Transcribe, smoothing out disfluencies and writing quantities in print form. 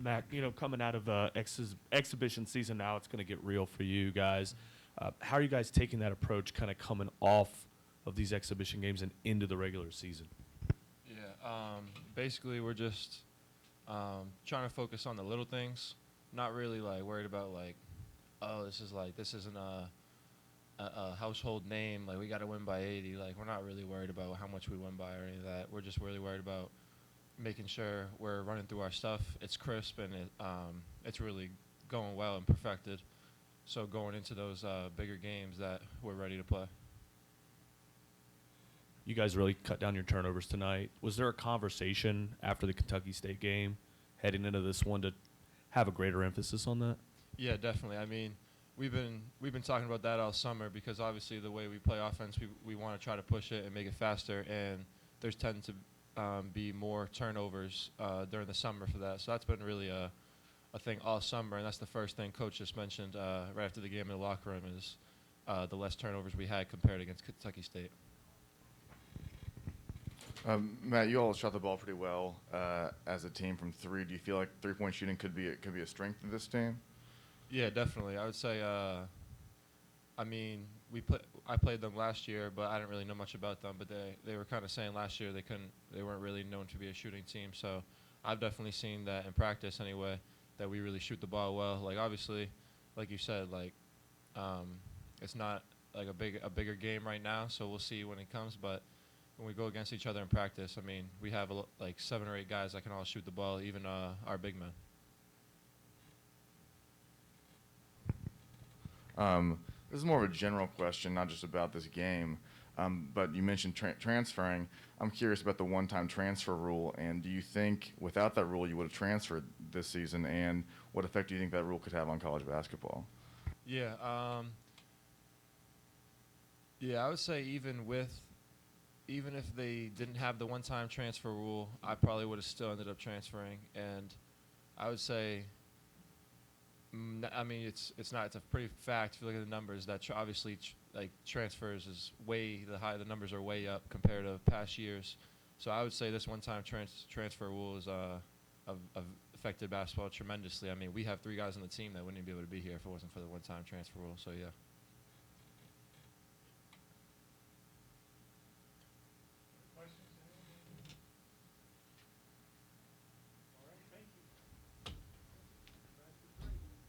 Mac, coming out of exhibition season now, it's going to get real for you guys. How are you guys taking that approach, kind of coming off of these exhibition games and into the regular season? Yeah, basically we're just trying to focus on the little things, not really like worried about like, oh, this isn't a household name. Like we got to win by 80. Like we're not really worried about how much we win by or any of that. We're just really worried about making sure we're running through our stuff. It's crisp and it's really going well and perfected. So going into those bigger games that we're ready to play. You guys really cut down your turnovers tonight. Was there a conversation after the Kentucky State game heading into this one to have a greater emphasis on that? Yeah, definitely. I mean, we've been talking about that all summer because obviously the way we play offense, we want to try to push it and make it faster, and there's tend to be more turnovers during the summer for that. So that's been really a thing all summer, and that's the first thing Coach just mentioned right after the game in the locker room is the less turnovers we had compared against Kentucky State. Matt, you all shot the ball pretty well as a team from three. Do you feel like three-point shooting could be a strength of this team? Yeah, definitely. I would say. I mean, I played them last year, but I didn't really know much about them. But they were kind of saying last year they weren't really known to be a shooting team. So I've definitely seen that in practice anyway, that we really shoot the ball well. Like obviously, like you said, like it's not like a bigger game right now. So we'll see when it comes, but. When we go against each other in practice, I mean, we have like 7 or 8 guys that can all shoot the ball, even our big men. This is more of a general question, not just about this game, but you mentioned transferring. I'm curious about the one-time transfer rule, and do you think without that rule you would have transferred this season, and what effect do you think that rule could have on college basketball? Yeah, I would say even if they didn't have the one-time transfer rule, I probably would have still ended up transferring. And I would say, I mean, it's a pretty fact. If you look at the numbers, that obviously like transfers is the numbers are way up compared to past years. So I would say this one-time transfer rule is affected basketball tremendously. I mean, we have 3 guys on the team that wouldn't be able to be here if it wasn't for the one-time transfer rule. So yeah.